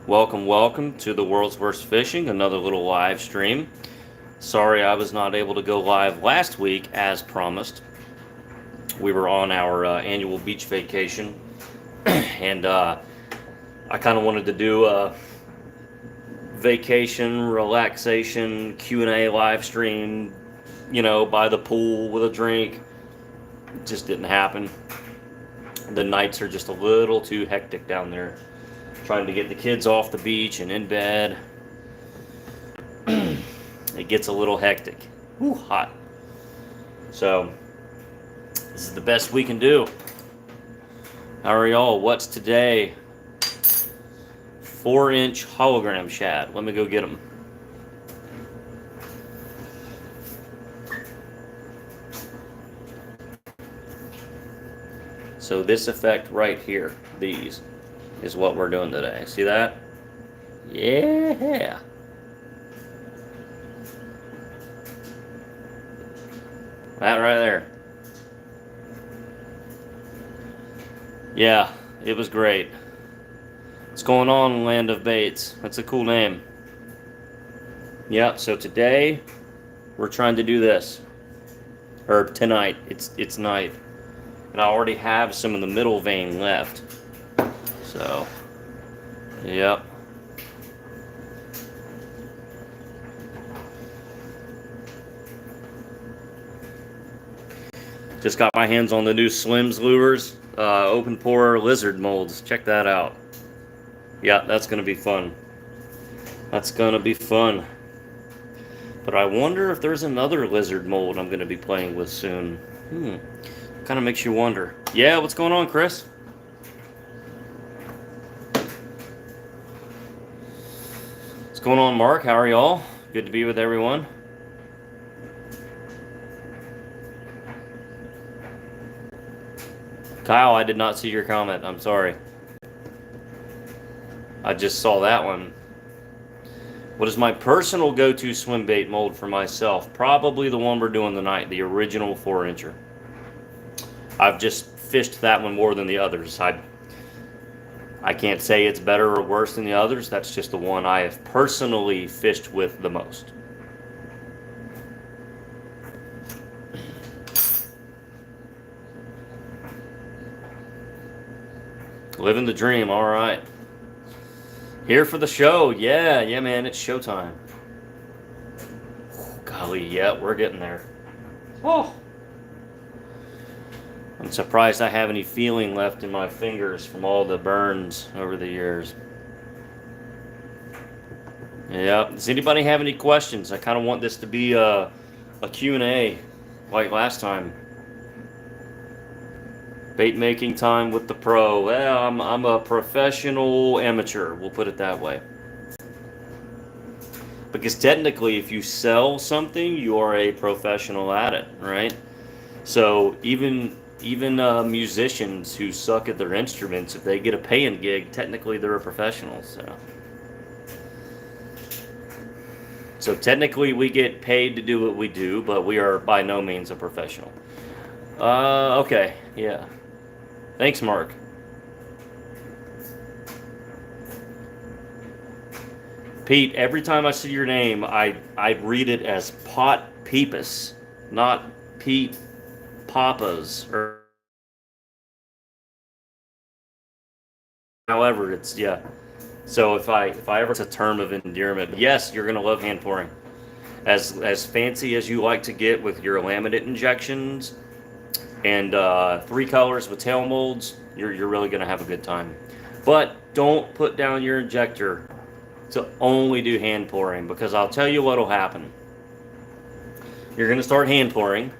Welcome to the World's Worst Fishing, another little live stream. Sorry I was not able to go live last week as promised. We were on our annual beach vacation, and I kind of wanted to do a vacation, relaxation, Q&A live stream, by the pool with a drink. It just didn't happen. The nights are just a little too hectic down there. Trying to get the kids off the beach and in bed. It gets a little hectic. Woo, hot. So, this is the best we can do. How are y'all? What's today? 4-inch hologram shad. Let me go get them. So this effect right here, these, is what we're doing today. See that? Yeah. That right there. Yeah, it was great. What's going on, Land of Baits? That's a cool name. Yeah, so today we're trying to do this. Or tonight. It's night. And I already have some in the middle vein left. So, yep. Just got my hands on the new Slims lures, open pore lizard molds. Check that out. Yeah, that's going to be fun. That's going to be fun. But I wonder if there's another lizard mold I'm going to be playing with soon. Kind of makes you wonder. Yeah, what's going on, Chris? What's going on, Mark? How are y'all? Good to be with everyone. Kyle, I did not see your comment. I'm sorry. I just saw that one. What is my personal go-to swim bait mold for myself? Probably the one we're doing tonight, the original 4-incher. I've just fished that one more than the others. I can't say it's better or worse than the others. That's just the one I have personally fished with the most. Living the dream, all right. Here for the show. Yeah, man, it's showtime. Golly, yeah, we're getting there. Oh. I'm surprised I have any feeling left in my fingers from all the burns over the years. Yeah, does anybody have any questions? I kind of want this to be a Q&A like last time. Bait making time with the pro. Well, I'm a professional amateur, we'll put it that way. Because technically, if you sell something, you are a professional at it, right? So even musicians who suck at their instruments, if they get a paying gig, technically they're a professional. So technically we get paid to do what we do, but we are by no means a professional. Okay, yeah. Thanks, Mark. Pete, every time I see your name, I read it as Pot Peepus, not Pete Papas, or however it's, yeah. So if I ever, it's a term of endearment. Yes, you're gonna love hand pouring. As fancy as you like to get with your laminate injections and 3 colors with tail molds, you're really gonna have a good time. But don't put down your injector to only do hand pouring, because I'll tell you what'll happen. You're gonna start hand pouring,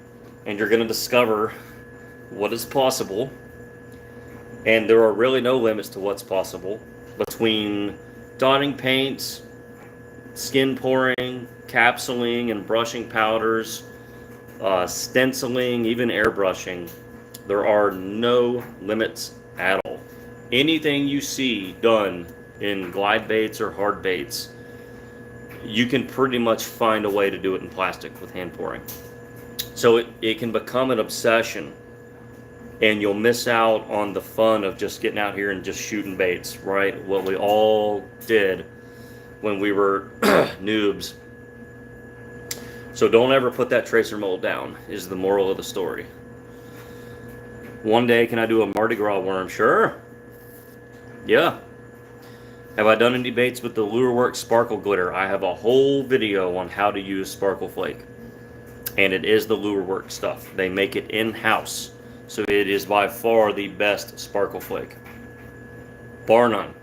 and you're gonna discover what is possible, and there are really no limits to what's possible between dotting paints, skin pouring, capsuling and brushing powders, stenciling, even airbrushing. There are no limits at all. Anything you see done in glide baits or hard baits, you can pretty much find a way to do it in plastic with hand pouring. So it can become an obsession and you'll miss out on the fun of just getting out here and just shooting baits, right? What we all did when we were noobs. So don't ever put that tracer mold down, is the moral of the story. One day, can I do a Mardi Gras worm? Sure. Yeah. Have I done any baits with the Lureworks Sparkle Glitter? I have a whole video on how to use Sparkle Flake. And it is the Lureworks stuff. They make it in-house. So it is by far the best Sparkle Flake. Bar none.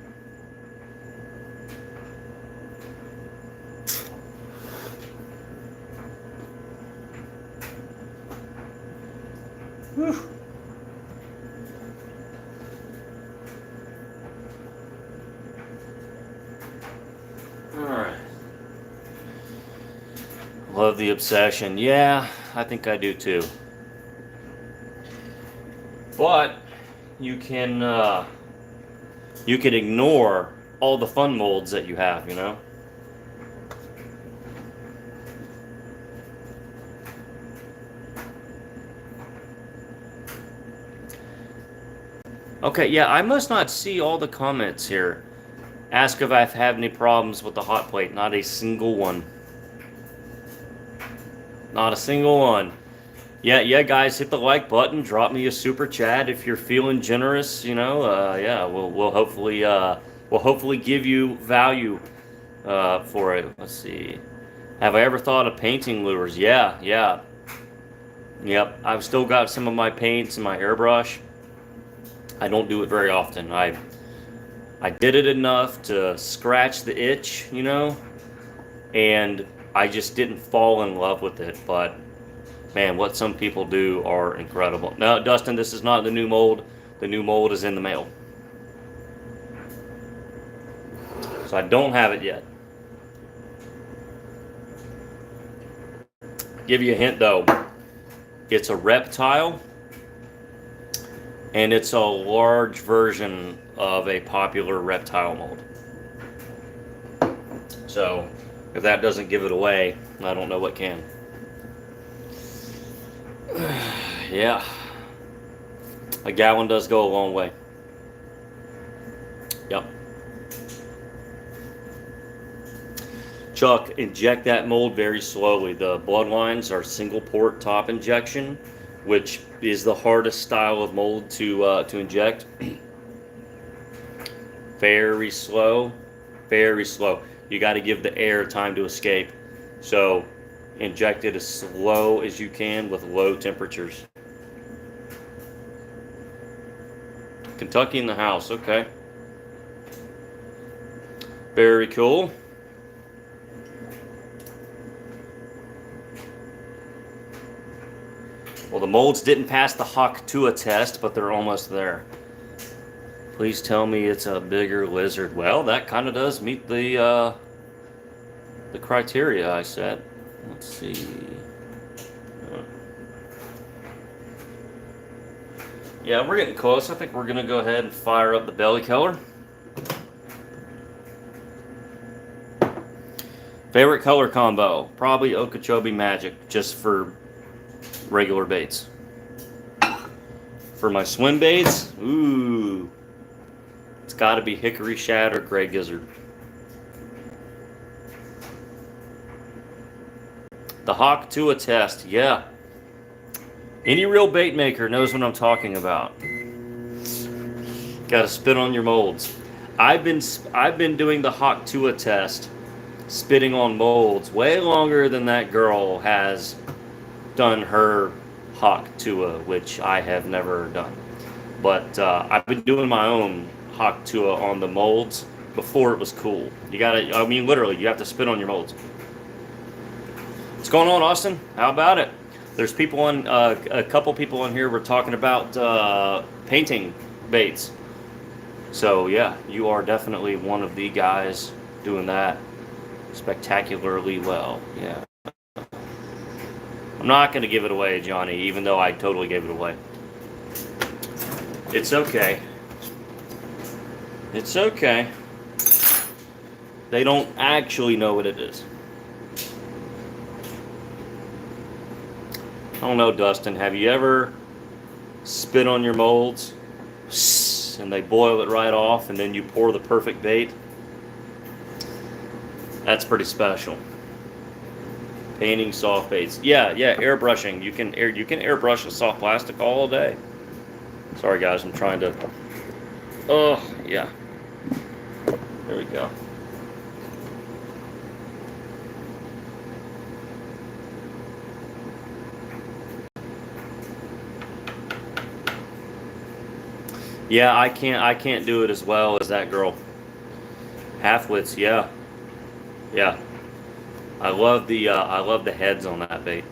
Whew. Alright. Love the obsession. Yeah, I think I do too. But you can ignore all the fun molds that you have, you know? Okay, yeah, I must not see all the comments here. Ask if I've had any problems with the hot plate. Not a single one. Not a single one. Yeah, guys, hit the like button. Drop me a super chat if you're feeling generous. You know, yeah, we'll hopefully give you value for it. Let's see. Have I ever thought of painting lures? Yeah. Yep. I've still got some of my paints and my airbrush. I don't do it very often. I did it enough to scratch the itch, you know, and I just didn't fall in love with it. But man, what some people do are incredible. No, Dustin, this is not the new mold. The new mold is in the mail. So I don't have it yet. Give you a hint though. It's a reptile, and it's a large version of a popular reptile mold. So if that doesn't give it away, I don't know what can. Yeah. A gallon does go a long way. Yep. Chuck, inject that mold very slowly. The bloodlines are single port top injection, which is the hardest style of mold to inject. Very slow, very slow. You got to give the air time to escape. So inject it as slow as you can with low temperatures. Kentucky in the house, okay. Very cool. Well, the molds didn't pass the Hawk Tua test, but they're almost there. Please tell me it's a bigger lizard. Well, that kind of does meet the criteria I set. Let's see. Yeah, we're getting close. I think we're going to go ahead and fire up the belly color. Favorite color combo? Probably Okeechobee Magic, just for regular baits. For my swim baits, ooh, it's got to be Hickory Shad or Gray Gizzard. The Hawk Tua test, yeah. Any real bait maker knows what I'm talking about. Got to spit on your molds. I've been doing the Hawk Tua test, spitting on molds way longer than that girl has done her Hawk Tua, which I have never done. But I've been doing my own Hawk Tua on the molds before it was cool. You gotta, I mean, literally, you have to spit on your molds. What's going on, Austin? How about it? There's people on, a couple people on here were talking about painting baits. So yeah, you are definitely one of the guys doing that spectacularly well. Yeah. I'm not going to give it away, Johnny, even though I totally gave it away. It's okay. It's okay. They don't actually know what it is. I don't know, Dustin. Have you ever spit on your molds, and they boil it right off, and then you pour the perfect bait. That's pretty special. Painting soft baits. Yeah, airbrushing. You can airbrush a soft plastic all day. Sorry guys, I'm trying to. Oh yeah. There we go. Yeah, I can't do it as well as that girl. Half-wits, yeah. Yeah. I love the heads on that bait.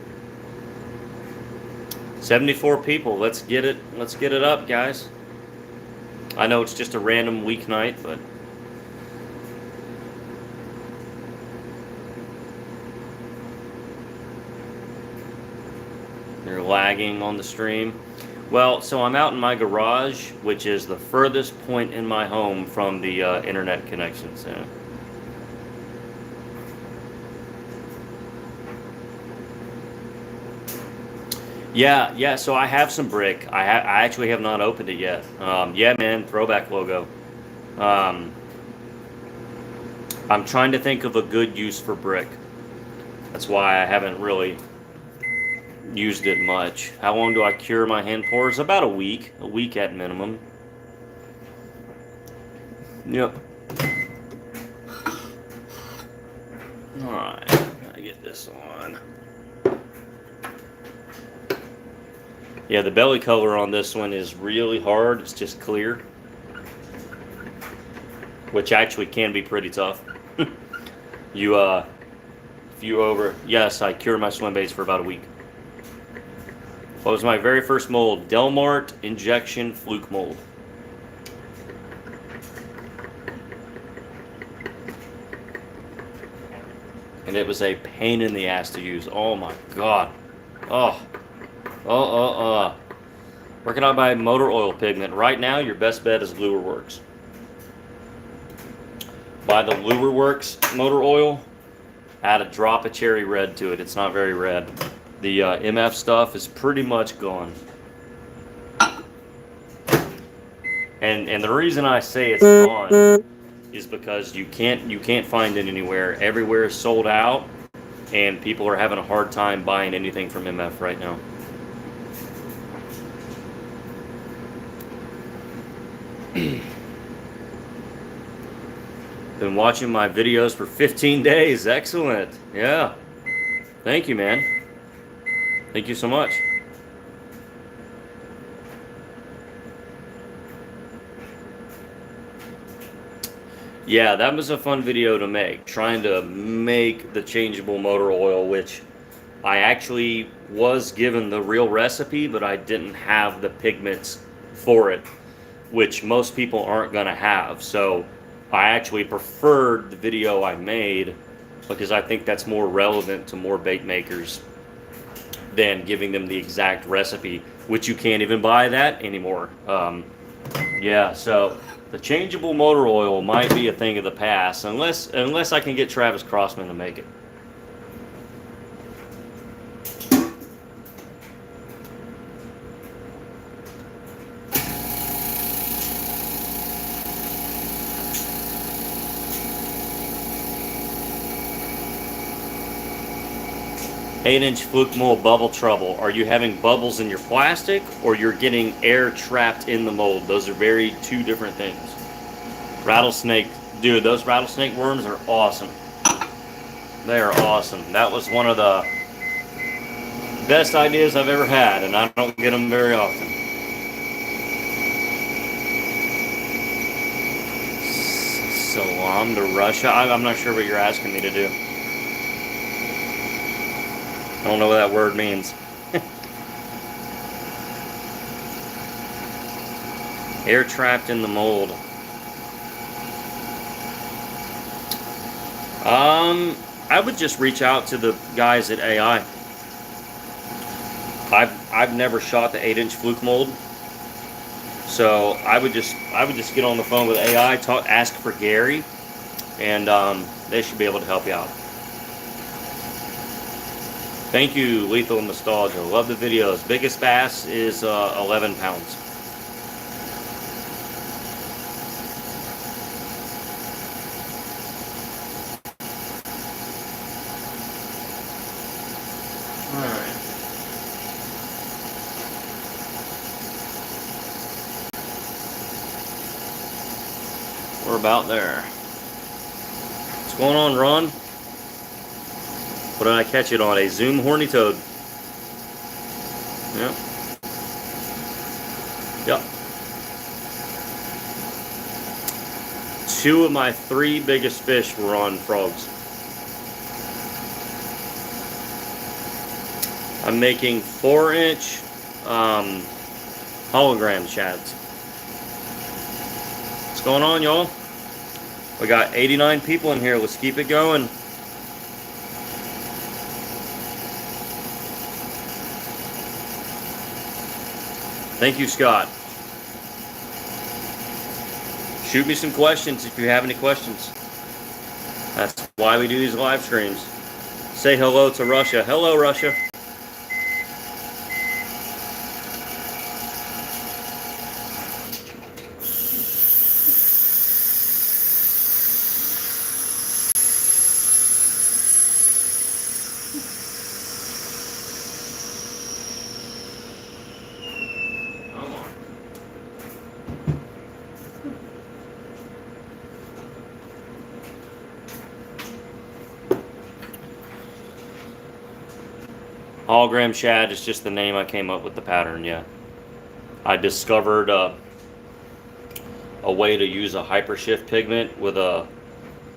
74 people. Let's get it up, guys. I know it's just a random weeknight, but they're lagging on the stream. Well, so I'm out in my garage, which is the furthest point in my home from the internet connection. So. Yeah. So I have some brick. I actually have not opened it yet. Yeah, man, throwback logo. I'm trying to think of a good use for brick. That's why I haven't really used it much. How long do I cure my hand pores? About a week at minimum. Yep. Alright, gotta get this on. Yeah, the belly color on this one is really hard. It's just clear, which actually can be pretty tough. Yes, I cured my swim baits for about a week. What was my very first mold? Delmart injection fluke mold. And it was a pain in the ass to use. Oh my god. Where can I buy motor oil pigment? Right now, your best bet is Lure Works. Buy the Lure Works motor oil. Add a drop of cherry red to it. It's not very red. The MF stuff is pretty much gone. And the reason I say it's gone is because you can't find it anywhere. Everywhere is sold out, and people are having a hard time buying anything from MF right now. Been watching my videos for 15 days. Excellent. Yeah. Thank you, man. Thank you so much. Yeah, that was a fun video to make. Trying to make the changeable motor oil, which I actually was given the real recipe, but I didn't have the pigments for it, which most people aren't going to have. So I actually preferred the video I made because I think that's more relevant to more bait makers than giving them the exact recipe, which you can't even buy that anymore. Yeah, so the changeable motor oil might be a thing of the past, unless I can get Travis Crossman to make it. Eight-inch fluke mold bubble trouble. Are you having bubbles in your plastic, or you're getting air trapped in the mold? Those are two different things. Rattlesnake, dude, those rattlesnake worms are awesome. They are awesome. That was one of the best ideas I've ever had, and I don't get them very often. Salam to Russia? I'm not sure what you're asking me to do. I don't know what that word means. Air trapped in the mold. I would just reach out to the guys at AI. I've never shot the 8-inch fluke mold, so I would just get on the phone with AI, ask for Gary, and they should be able to help you out. Thank you, Lethal Nostalgia. Love the videos. Biggest bass is 11 pounds. Alright. We're about there. What's going on, Ron? What did I catch it on? A Zoom horny toad. Yep. Yep. 2 of my 3 biggest fish were on frogs. I'm making 4-inch hologram shads. What's going on, y'all? We got 89 people in here. Let's keep it going. Thank you, Scott. Shoot me some questions if you have any questions. That's why we do these live streams. Say hello to Russia. Hello, Russia. Hologram shad is just the name I came up with the pattern, yeah. I discovered a way to use a hypershift pigment with a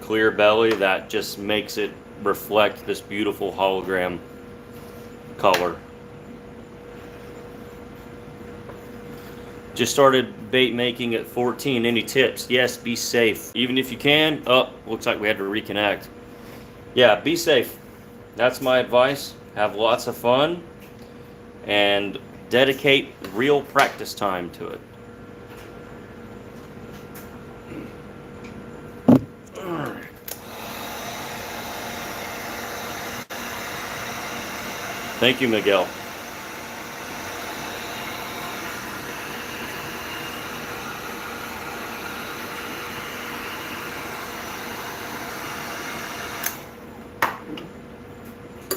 clear belly that just makes it reflect this beautiful hologram color. Just started bait making at 14. Any tips? Yes, be safe. Even if you can. Oh, looks like we had to reconnect. Yeah, be safe. That's my advice. Have lots of fun and dedicate real practice time to it. Thank you, Miguel.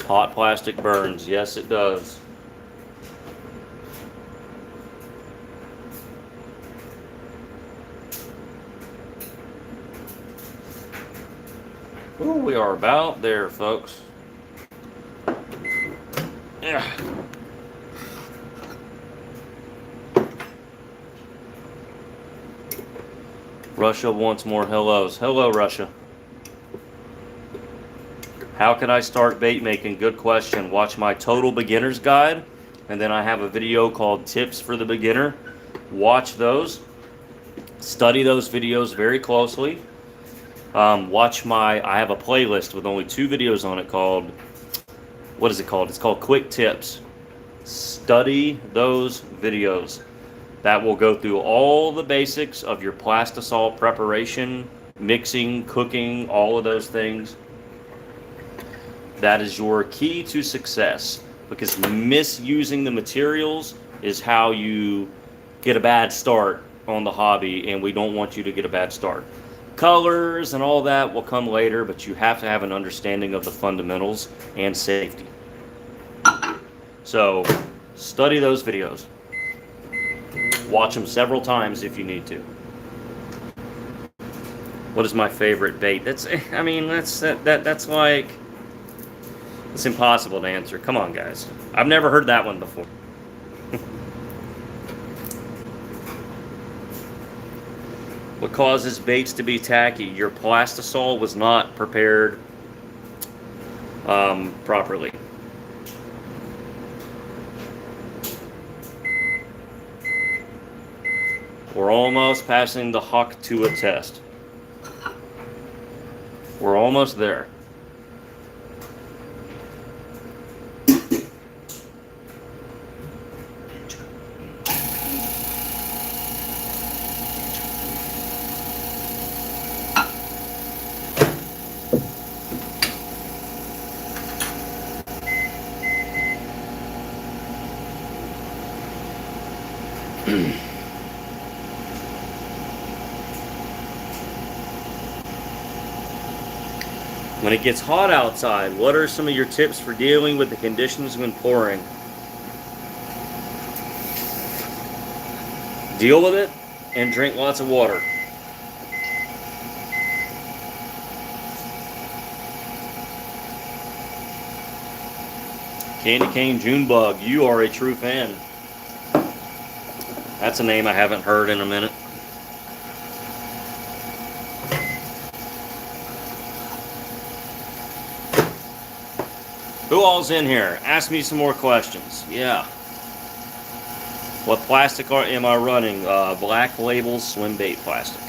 Hot plastic burns. Yes, it does. Ooh, we are about there, folks. Yeah. Russia wants more hellos. Hello, Russia. How can I start bait making? Good question. Watch my total beginner's guide, and then I have a video called Tips for the Beginner. Watch those. Study those videos very closely. I have a playlist with only 2 videos on it called, what is it called? It's called Quick Tips. Study those videos. That will go through all the basics of your plastisol preparation, mixing, cooking, all of those things. That is your key to success, because misusing the materials is how you get a bad start on the hobby, and we don't want you to get a bad start. Colors and all that will come later, but you have to have an understanding of the fundamentals and safety. So, study those videos. Watch them several times if you need to. What is my favorite bait? That's like... It's impossible to answer. Come on, guys. I've never heard that one before. What causes baits to be tacky? Your plastisol was not prepared properly. We're almost passing the Hawk to a test. We're almost there. When it gets hot outside, what are some of your tips for dealing with the conditions when pouring? Deal with it and drink lots of water. Candy Cane Junebug, you are a true fan. That's a name I haven't heard in a minute. Who all's in here? Ask me some more questions. Yeah. What plastic am I running? Black Label swim bait plastic.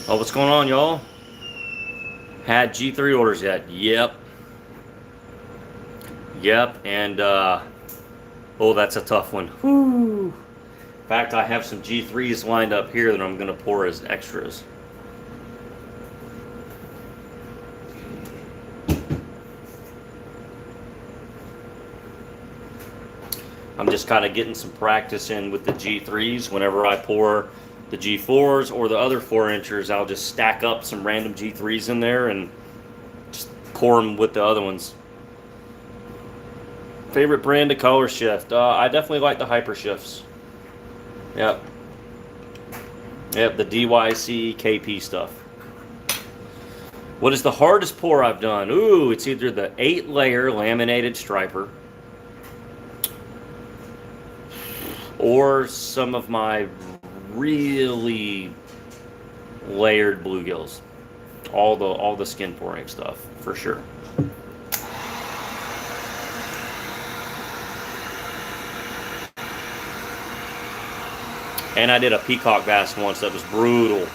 Oh, what's going on, y'all? Had G3 orders yet? Yep. Yep, and, oh, that's a tough one. Whew. In fact, I have some G3s lined up here that I'm going to pour as extras. I'm just kind of getting some practice in with the G3s. Whenever I pour the G4s or the other 4-inchers, I'll just stack up some random G3s in there and just pour them with the other ones. Favorite brand of color shift? I definitely like the Hyper Shifts. Yep. Yep, the DYC KP stuff. What is the hardest pour I've done? Ooh, it's either the 8-layer laminated striper or some of my really layered bluegills. All the skin pouring stuff, for sure. And I did a peacock bass once that was brutal.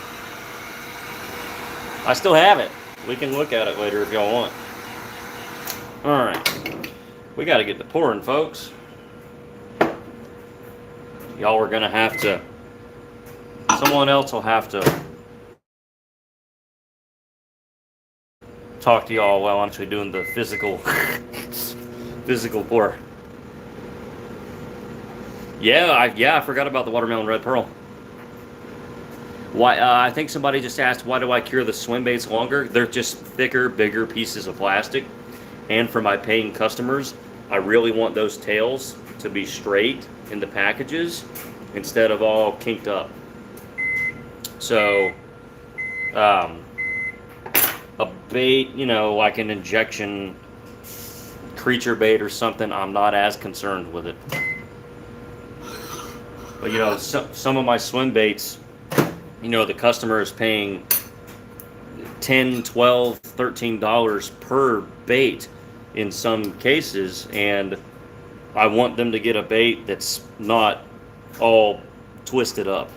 I still have it. We can look at it later if y'all want. Alright. We got to get to pouring, folks. Y'all are going to have to... Someone else will have to talk to y'all while I'm actually doing the physical pour. Yeah, I forgot about the watermelon red pearl. Why? I think somebody just asked, why do I cure the swim baits longer? They're just thicker, bigger pieces of plastic. And for my paying customers, I really want those tails to be straight in the packages instead of all kinked up. So, a bait, you know, like an injection creature bait or something, I'm not as concerned with it. But, you know, some of my swim baits, you know, the customer is paying $10, $12, $13 per bait in some cases, and I want them to get a bait that's not all twisted up.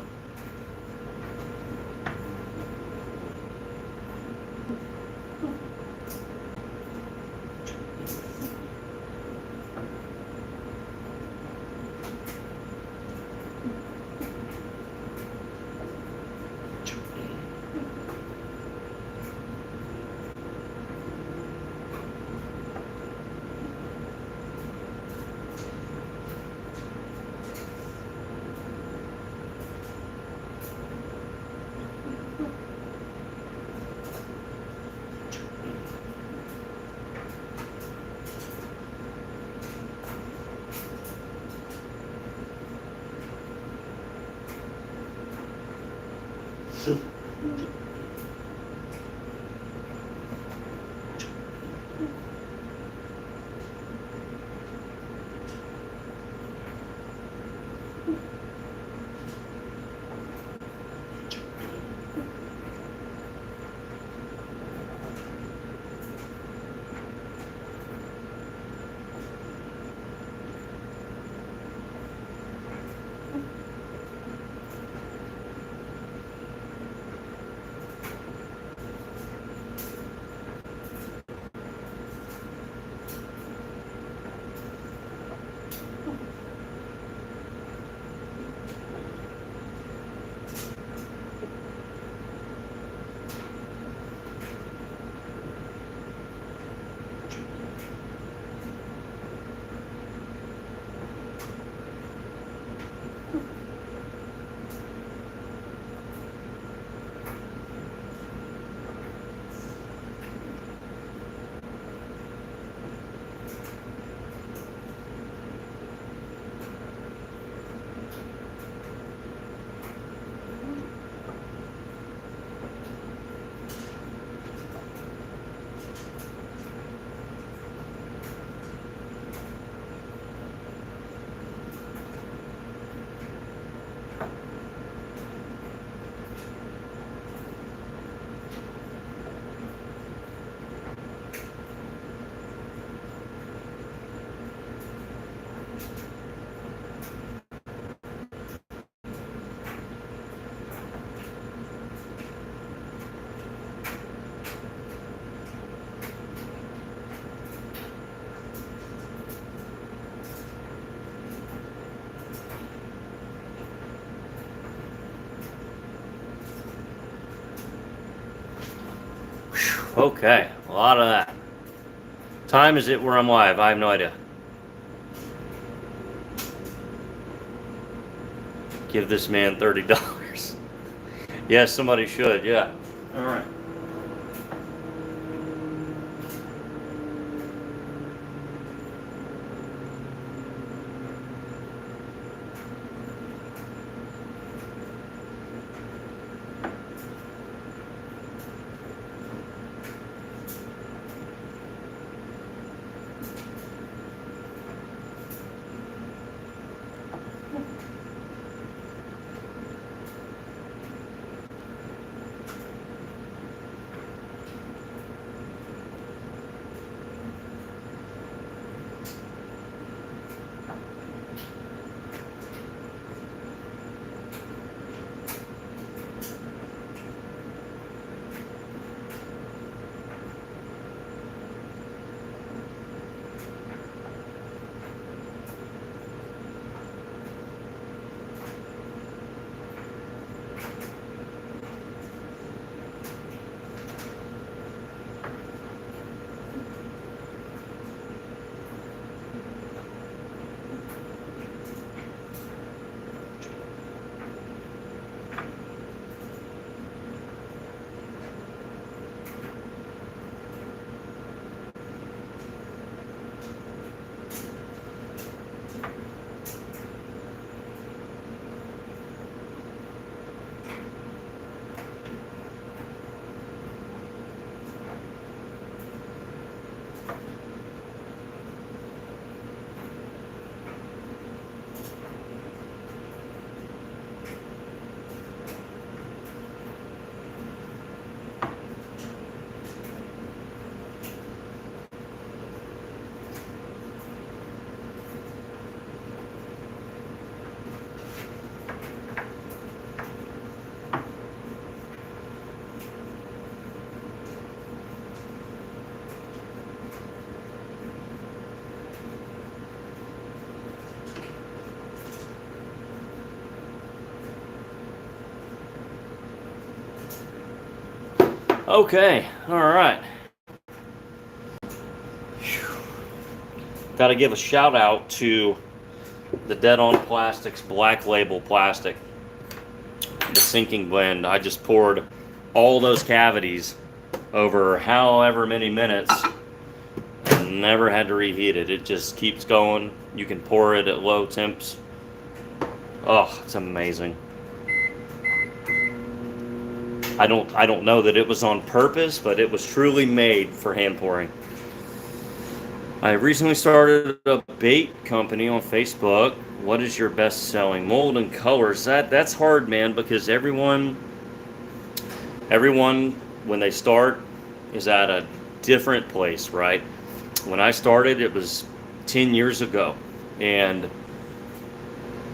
Okay, a lot of that. Time is it where I'm live? I have no idea. Give this man $30. Yes, somebody should, yeah. All right. Okay, all right. Got to give a shout out to the Dead On Plastics Black Label plastic, the sinking blend. I just poured all those cavities over however many minutes and never had to reheat it. It just keeps going. You can pour it at low temps. Oh, it's amazing. I don't know that it was on purpose, but it was truly made for hand pouring. I recently started a bait company on Facebook. What is your best selling mold and colors? That's hard, man, because everyone when they start is at a different place, right? When I started, it was 10 years ago, and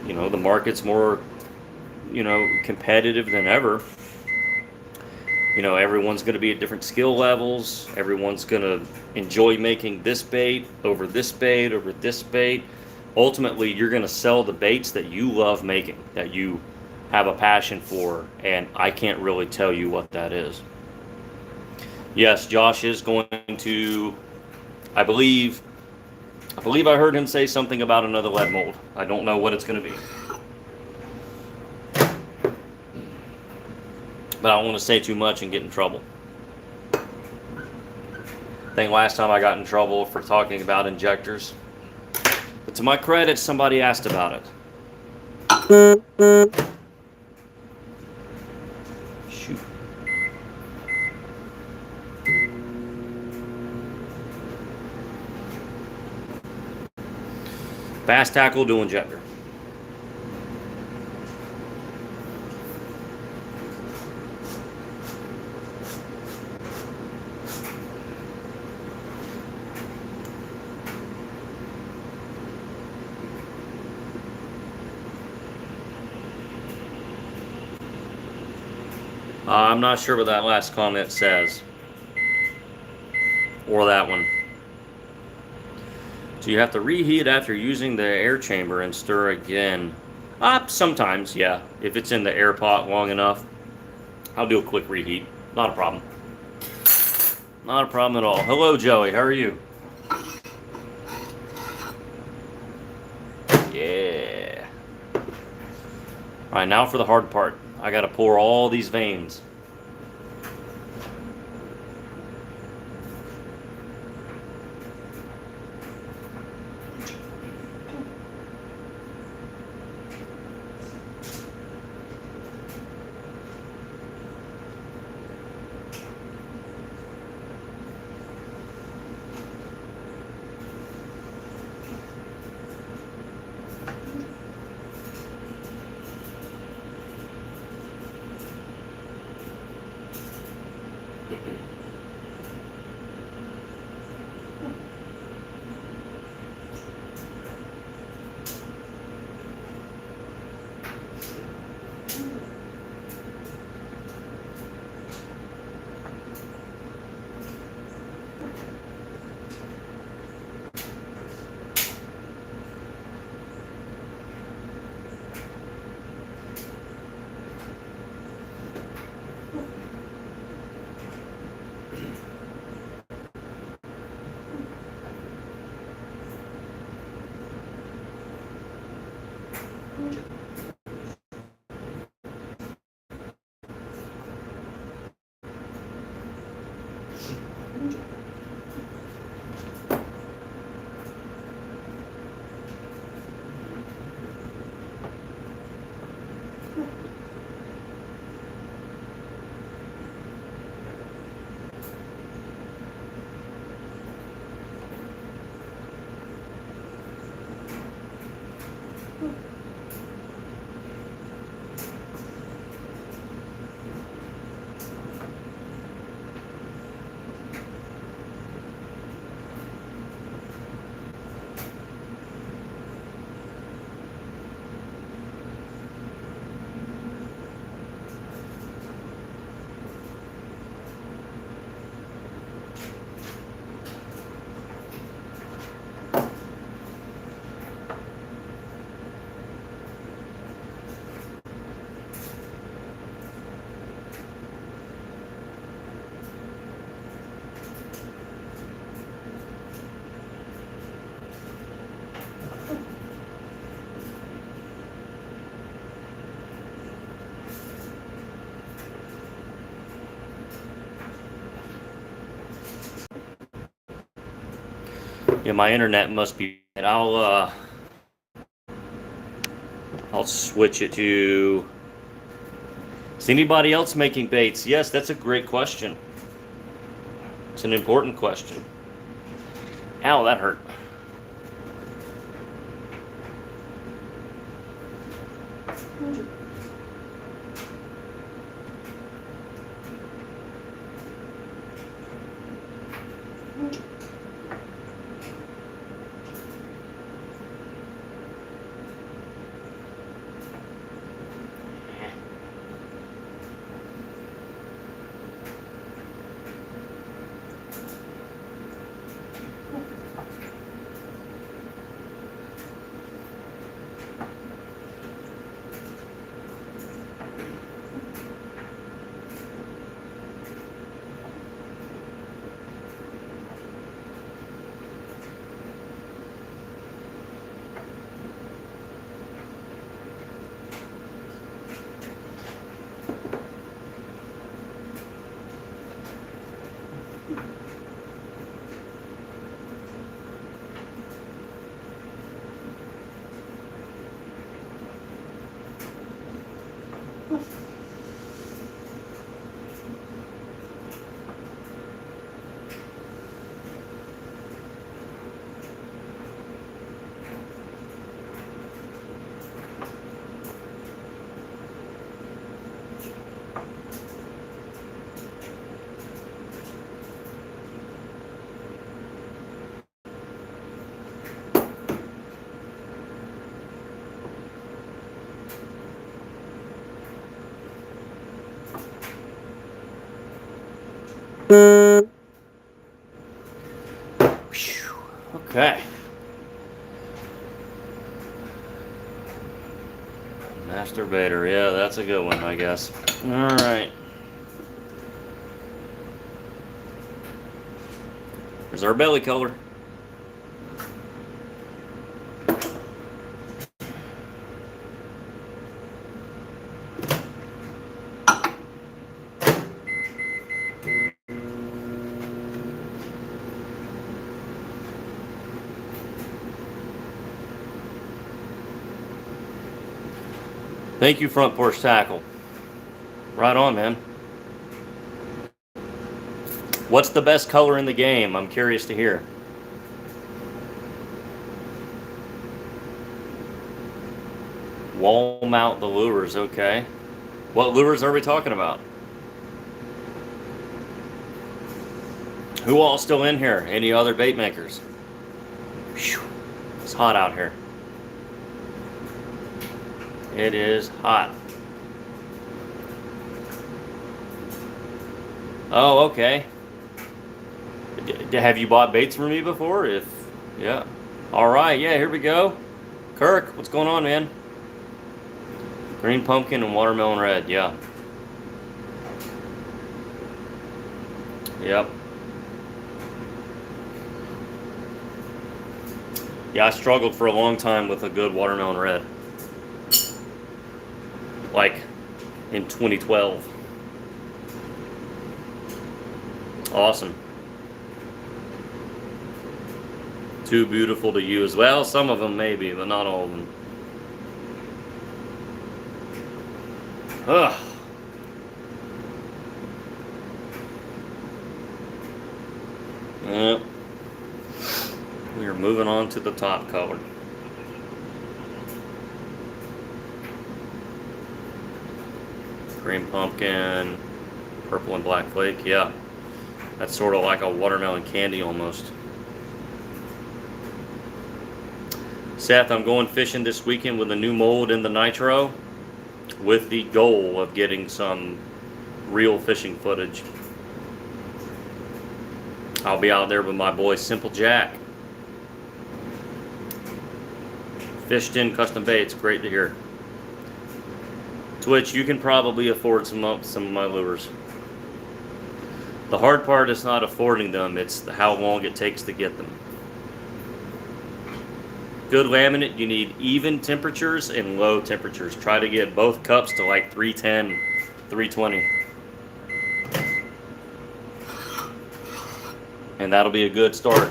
the market's more competitive than ever. Everyone's going to be at different skill levels. Everyone's going to enjoy making this bait over this bait over this bait. Ultimately, you're going to sell the baits that you love making, that you have a passion for, and I can't really tell you what that is. Yes, Josh is going to, I believe I heard him say something about another lead mold. I don't know what it's going to be. But I don't want to say too much and get in trouble. I think last time I got in trouble for talking about injectors. But to my credit, somebody asked about it. Shoot. Fast tackle dual injector. I'm not sure what that last comment says. Or that one. So you have to reheat after using the air chamber and stir again. Sometimes, yeah. If it's in the air pot long enough, I'll do a quick reheat. Not a problem. Not a problem at all. Hello, Joey. How are you? Yeah. All right, now for the hard part. I got to pour all these veins. Yeah, my internet must be. I'll switch it to. Is anybody else making baits? Yes, that's a great question. It's an important question. Ow, that hurt. Okay. Masturbator, yeah, that's a good one, I guess. All right. There's our belly color. Thank you, Front Porch Tackle. Right on, man. What's the best color in the game? I'm curious to hear. Wall mount the lures, okay. What lures are we talking about? Who all still in here? Any other bait makers? Whew. It's hot out here. It is hot. Oh, okay. Have you bought baits from me before? Yeah. All right, yeah, here we go. Kirk, what's going on, man? Green pumpkin and watermelon red, yeah. Yep. Yeah, I struggled for a long time with a good watermelon red. Like in 2012. Awesome. Too beautiful to use. Well, some of them maybe, but not all of them. Ugh. Yep. We are moving on to the top color. Green pumpkin, purple and black flake, yeah. That's sort of like a watermelon candy almost. Seth, I'm going fishing this weekend with a new mold in the nitro with the goal of getting some real fishing footage. I'll be out there with my boy Simple Jack. Fished in custom baits, great to hear. Twitch, you can probably afford some of my lures. The hard part is not affording them, it's how long it takes to get them. Good laminate, you need even temperatures and low temperatures. Try to get both cups to like 310, 320. And that'll be a good start.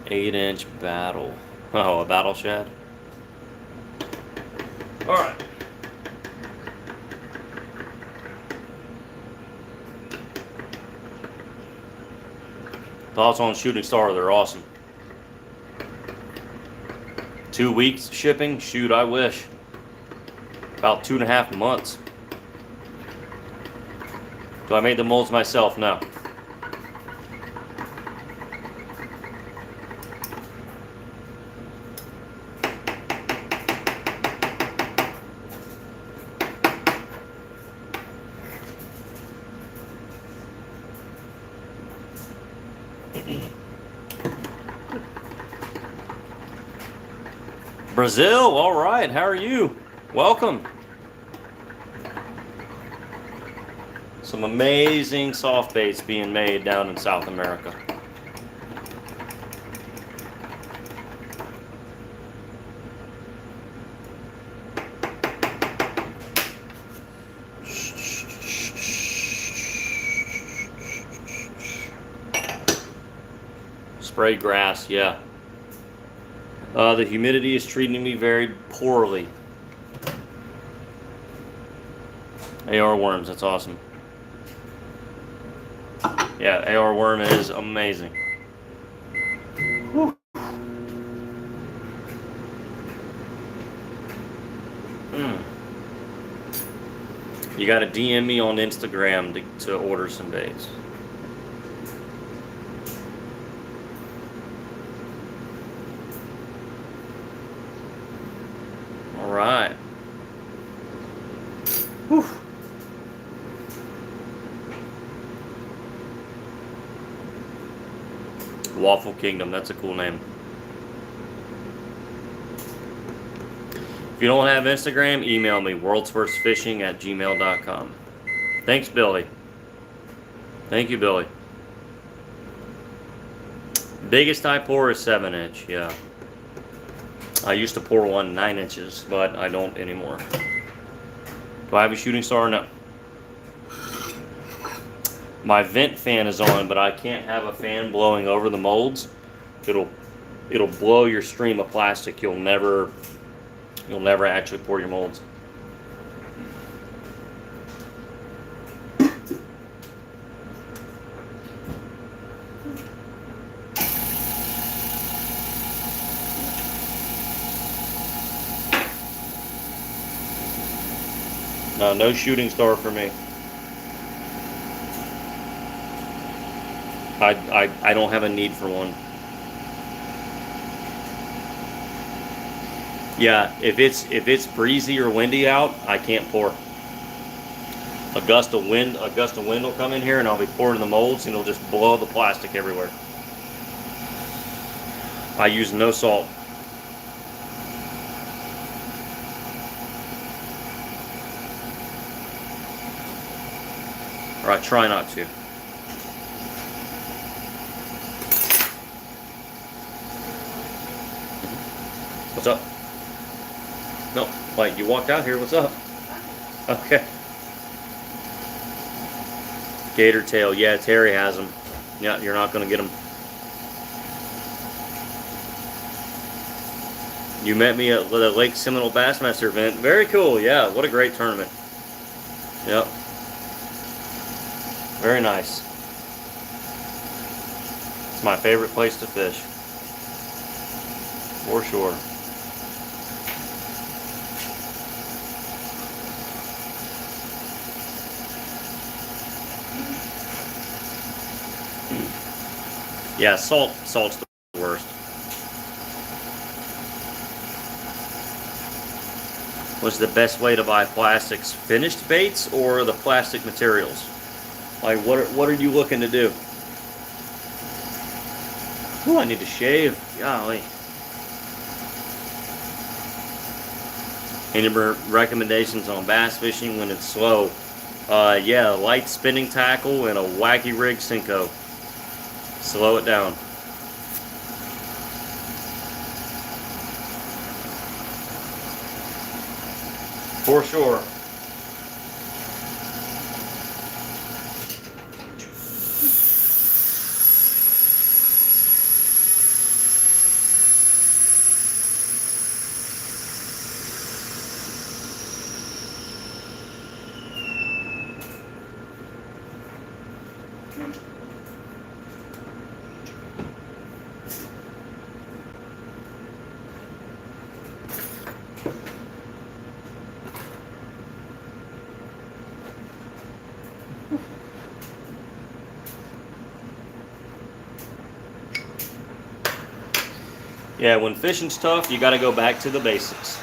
Eight-inch battle. Oh, a battle shad? Alright. Thoughts on Shooting Star? They're awesome. 2 weeks shipping? Shoot, I wish. About 2.5 months. Do I make the molds myself? No. Brazil, all right. How are you? Welcome. Some amazing soft baits being made down in South America. Spray grass, yeah. The humidity is treating me very poorly. AR worms, that's awesome. Yeah, AR worm is amazing. Whew. Mm. You got to DM me on Instagram to order some baits. All right. Whew. Waffle Kingdom, that's a cool name. If you don't have Instagram, email me, worldsworstfishing@gmail.com. Thanks, Billy. Thank you, Billy. Biggest I pour is 7-inch, yeah. I used to pour one 9 inches, but I don't anymore. Do I have a shooting star? No. My vent fan is on, but I can't have a fan blowing over the molds. It'll blow your stream of plastic. You'll never actually pour your molds. No shooting star for me. I don't have a need for one. Yeah, if it's breezy or windy out, I can't pour. A gust of wind will come in here, and I'll be pouring the molds, and it'll just blow the plastic everywhere. I use no salt. Or I try not to. What's up? No, like you walked out here. What's up? Okay. Gator tail. Yeah, Terry has them. Yeah, you're not gonna get them. You met me at the Lake Seminole Bassmaster event. Very cool. Yeah, what a great tournament. Yep. Very nice. It's my favorite place to fish. For sure. Yeah, salt's the worst. What's the best way to buy plastics? Finished baits or the plastic materials? Like, what are you looking to do? Oh, I need to shave. Golly. Any recommendations on bass fishing when it's slow? Yeah, light spinning tackle and a wacky rig Senko. Slow it down. For sure. Yeah, when fishing's tough, you got to go back to the basics.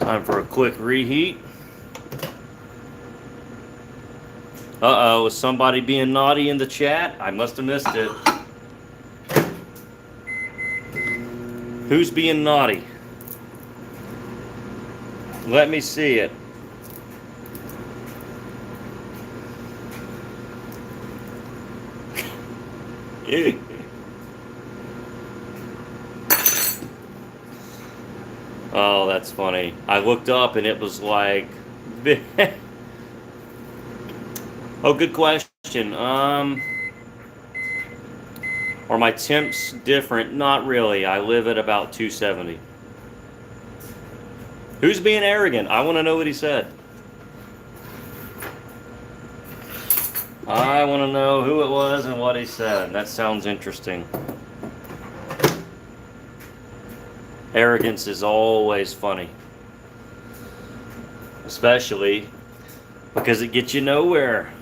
Time for a quick reheat. Uh-oh, is somebody being naughty in the chat? I must have missed it. Who's being naughty? Let me see it. Oh, that's funny. I looked up and it was like... Oh, good question. Are my temps different? Not really. I live at about 270. Who's being arrogant? I want to know what he said. I want to know who it was and what he said. That sounds interesting. Arrogance is always funny. Especially because it gets you nowhere.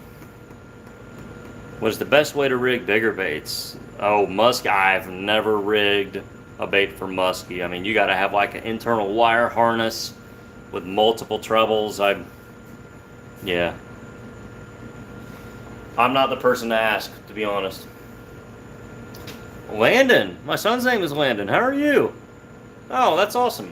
What's the best way to rig bigger baits? Oh, muskie. I've never rigged a bait for muskie. I mean, you got to have like an internal wire harness with multiple trebles. Yeah. I'm not the person to ask, to be honest. Landon. My son's name is Landon. How are you? Oh, that's awesome.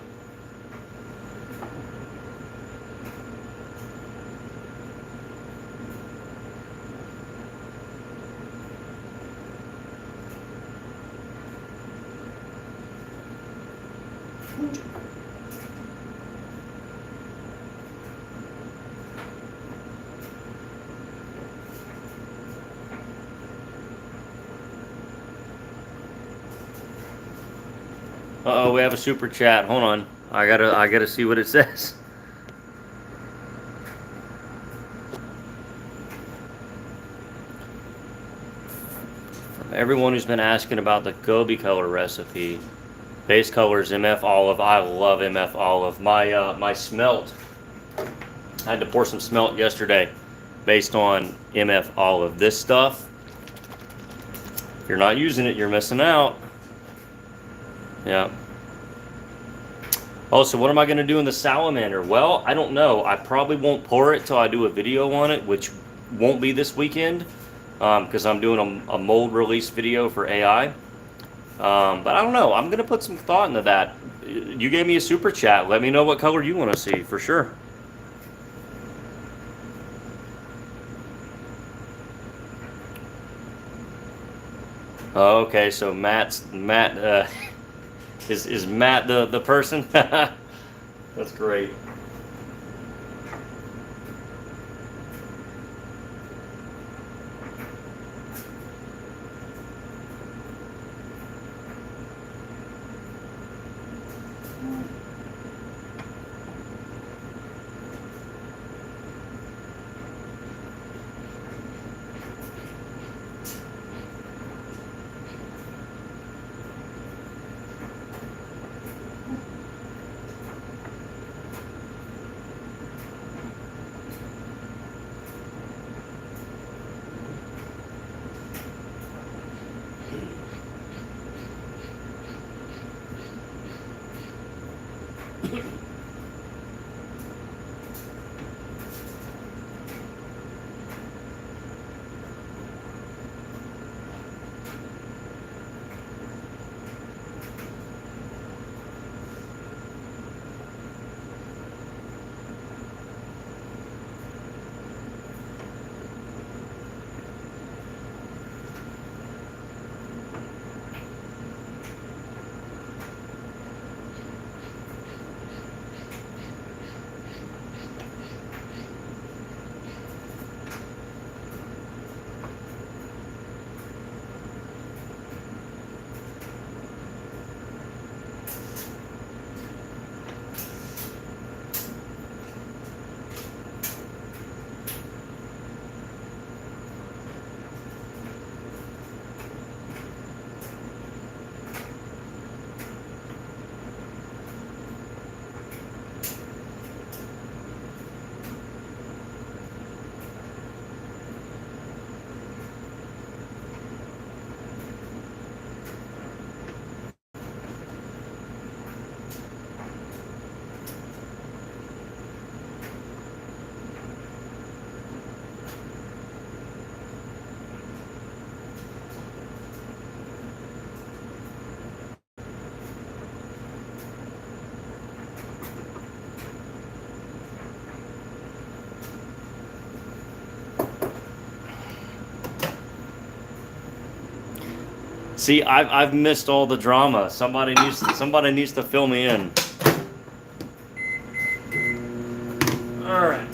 Uh-oh, we have a super chat. Hold on. I gotta see what it says. From everyone who's been asking about the Gobi color recipe. Base color is MF olive. I love MF olive. My smelt. I had to pour some smelt yesterday based on MF olive. This stuff, if you're not using it, you're missing out. Yeah. Oh, so what am I going to do in the salamander? Well, I don't know. I probably won't pour it till I do a video on it, which won't be this weekend because I'm doing a mold release video for AI. But I don't know. I'm going to put some thought into that. You gave me a super chat. Let me know what color you want to see for sure. Okay, so Matt is Matt the person? That's great. See, I've missed all the drama. Somebody needs to fill me in. All right.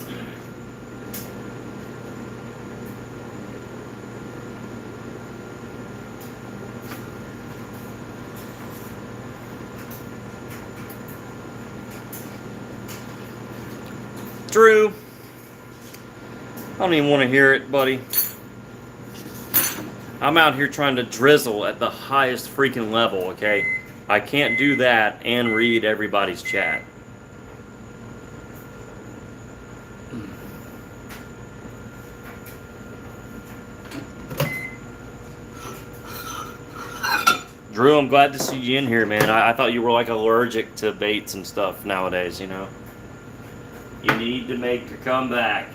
Drew, I don't even want to hear it, buddy. I'm out here trying to drizzle at the highest freaking level, okay? I can't do that and read everybody's chat. Drew, I'm glad to see you in here, man. I thought you were like allergic to baits and stuff nowadays, you know? You need to make your comeback.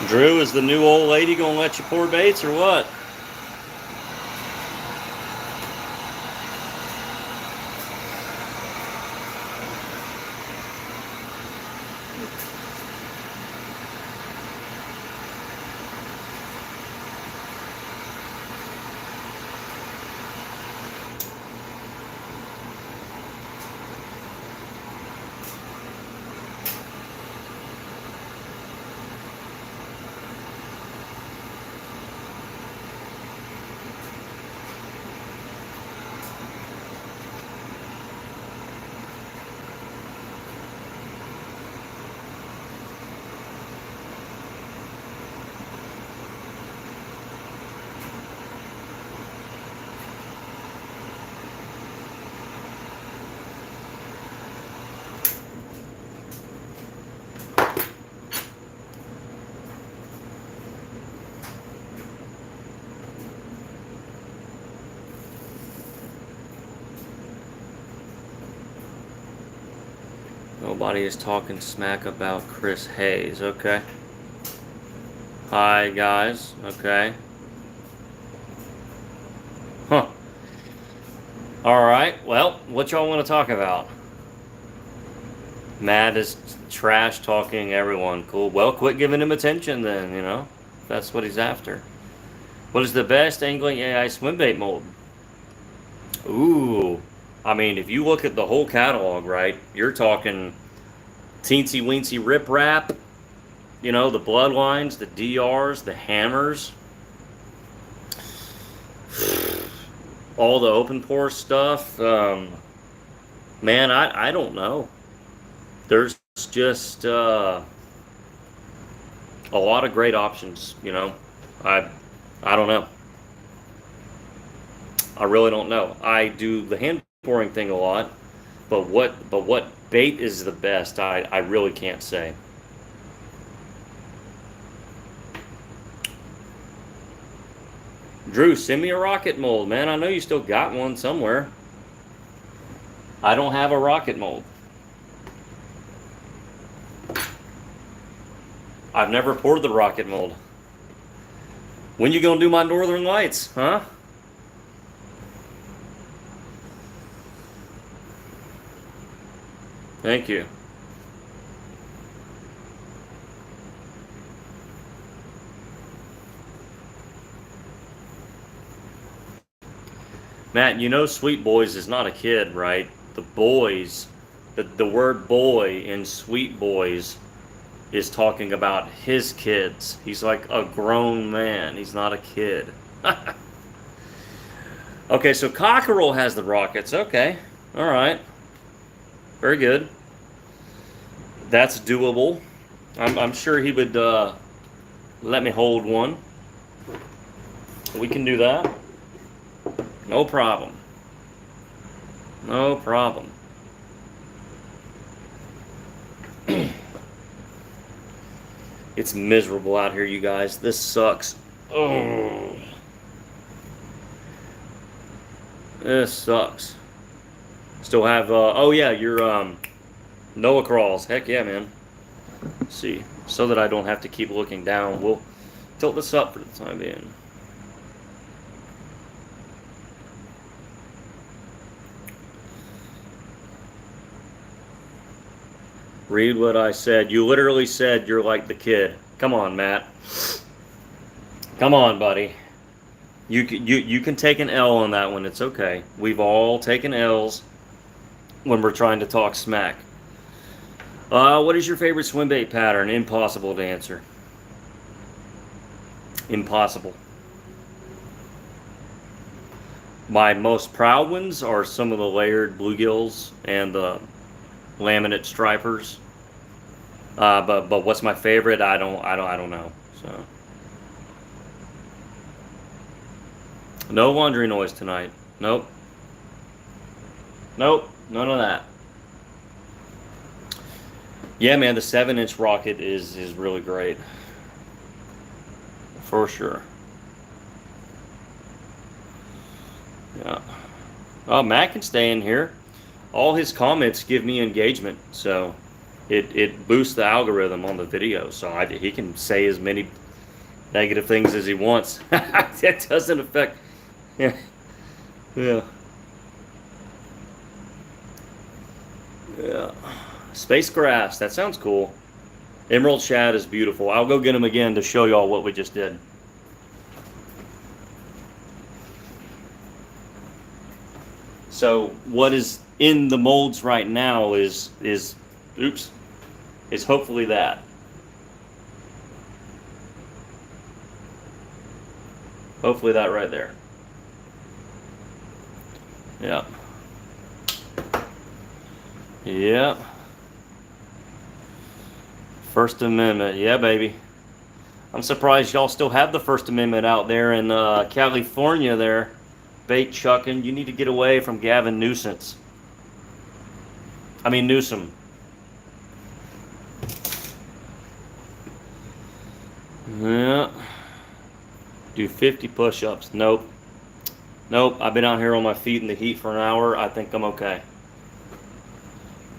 Drew, is the new old lady gonna let you pour baits or what? Nobody is talking smack about Chris Hayes. Okay. Hi, guys. Okay. Huh. All right. Well, what y'all want to talk about? Matt is trash talking everyone. Cool. Well, quit giving him attention then, you know? That's what he's after. What is the best angling AI swim bait mold? Ooh. I mean, if you look at the whole catalog, right, you're talking teensy weensy rip rap, you know, the bloodlines, the DRs, the hammers, all the open pore stuff. Man, I don't know. There's just a lot of great options, you know. I I don't know. I really don't know. I do the hand pouring thing a lot, but what bait is the best? I really can't say. Drew, send me a rocket mold, man. I know you still got one somewhere. I don't have a rocket mold. I've never poured the rocket mold. When you gonna do my Northern Lights, huh? Thank you. Matt, you know Sweet Boys is not a kid, right? The boys, the word boy in Sweet Boys is talking about his kids. He's like a grown man. He's not a kid. Okay, so Cockerel has the rockets. Okay. All right. Very good. That's doable. I'm sure he would let me hold one. We can do that. No problem. No problem. It's miserable out here, you guys. This sucks. Oh. This sucks. Still have, oh yeah, your Noah crawls. Heck yeah, man. Let's see. So that I don't have to keep looking down, we'll tilt this up for the time being. Read what I said. You literally said you're like the kid. Come on, Matt. Come on, buddy. You can take an L on that one. It's okay. We've all taken L's when we're trying to talk smack. What is your favorite swim bait pattern? Impossible to answer. Impossible. My most proud ones are some of the layered bluegills and the laminate stripers. But what's my favorite? I don't know. So no laundry noise tonight. Nope. Nope. None of that. Yeah, man, the 7-inch rocket is really great. For sure. Yeah. Oh, Matt can stay in here. All his comments give me engagement, so it boosts the algorithm on the video, so he can say as many negative things as he wants. That doesn't affect. Yeah, yeah, yeah. Spacecrafts. That sounds cool. Emerald shad is beautiful. I'll go get them again to show y'all what we just did. So what is in the molds right now is oops, is hopefully that. Hopefully that right there. Yeah. Yeah. First Amendment. Yeah, baby. I'm surprised y'all still have the First Amendment out there in California there. Bait chucking. You need to get away from Gavin Newsom. Yeah. Do 50 push-ups. Nope. Nope. I've been out here on my feet in the heat for an hour. I think I'm okay.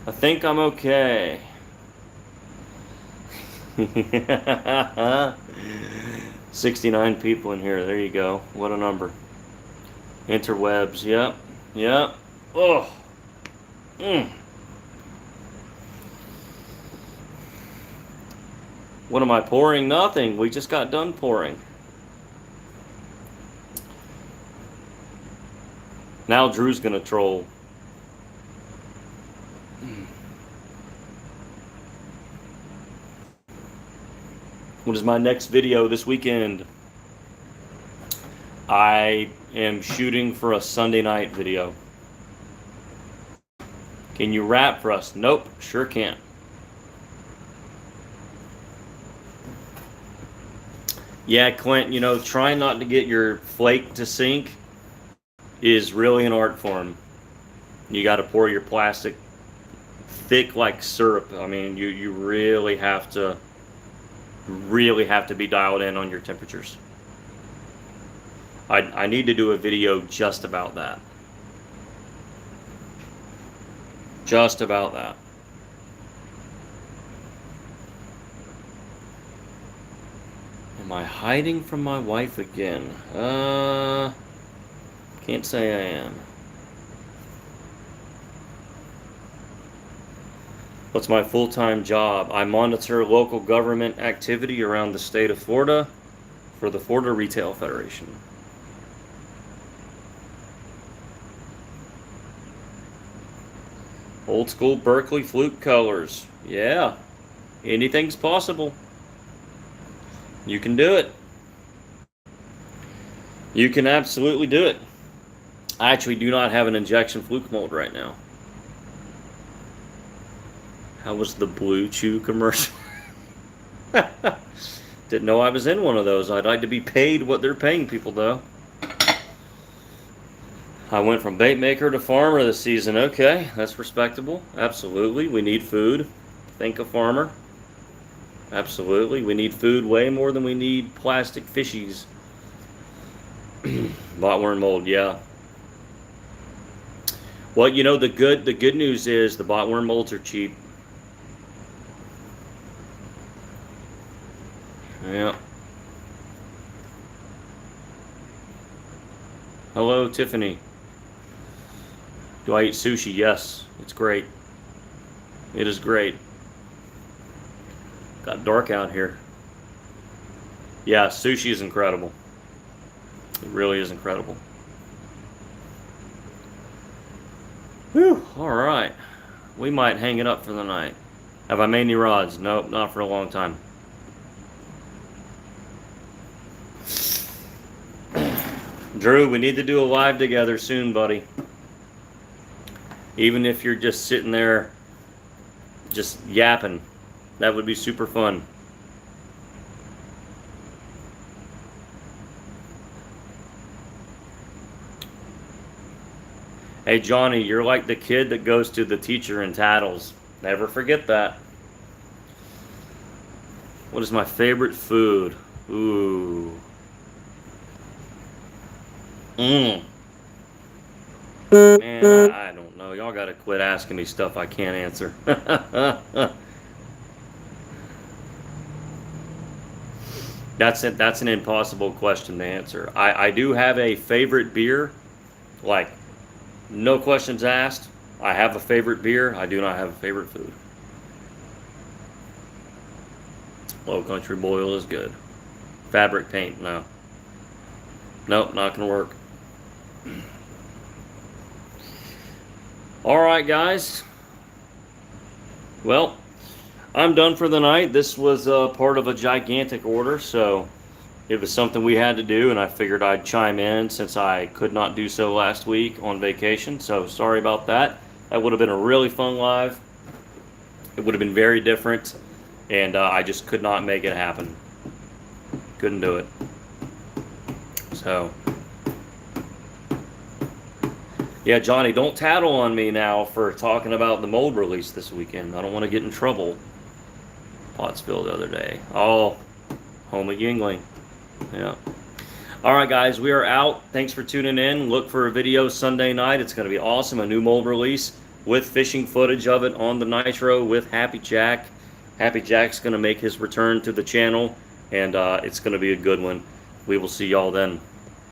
I think I'm okay. 69 people in here. There you go. What a number. Interwebs. Yep. Yeah. Oh. Mm. What am I pouring? Nothing. We just got done pouring. Now Drew's gonna troll. What is my next video this weekend? I am shooting for a Sunday night video. Can you rap for us? Nope, sure can't. Yeah, Clint, you know, trying not to get your flake to sink is really an art form. You got to pour your plastic thick like syrup. I mean, you really have to be dialed in on your temperatures. I need to do a video just about that. Just about that. Am I hiding from my wife again? Can't say I am. What's my full-time job? I monitor local government activity around the state of Florida for the Florida Retail Federation. Old school Berkeley flute colors. Yeah, anything's possible. You can do it. You can absolutely do it. I actually do not have an injection fluke mold right now. How was the Blue Chew commercial? Didn't know I was in one of those. I'd like to be paid what they're paying people, though. I went from bait maker to farmer this season. Okay, that's respectable. Absolutely. We need food. Think a farmer. Absolutely. We need food way more than we need plastic fishies. Botworm mold, yeah. Well, you know, the good news is the botworm molds are cheap. Yeah. Hello, Tiffany. Do I eat sushi? Yes. It's great. It is great. Got dark out here. Yeah, sushi is incredible. It really is incredible. Whew, all right. We might hang it up for the night. Have I made any rods? Nope, not for a long time. Drew, we need to do a live together soon, buddy. Even if you're just sitting there just yapping, that would be super fun. Hey Johnny, you're like the kid that goes to the teacher and tattles. Never forget that. What is my favorite food? Ooh. Man, I don't know. Y'all gotta quit asking me stuff I can't answer. That's an impossible question to answer. I do have a favorite beer, like no questions asked. I have a favorite beer. I do not have a favorite food. Low Country Boil is good. Fabric paint, no. Nope, not gonna work. All right, guys. Well, I'm done for the night. This was part of a gigantic order, so it was something we had to do, and I figured I'd chime in since I could not do so last week on vacation. So sorry about that. That would have been a really fun live. It would have been very different, and I just could not make it happen. Couldn't do it. So, yeah, Johnny, don't tattle on me now for talking about the mold release this weekend. I don't want to get in trouble. Pot spilled the other day. Oh, home of Yingling. Yeah. All right, guys, we are out. Thanks for tuning in. Look for a video Sunday night. It's going to be awesome. A new mold release with fishing footage of it on the Nitro with Happy Jack. Happy Jack's going to make his return to the channel, and it's going to be a good one. We will see y'all then.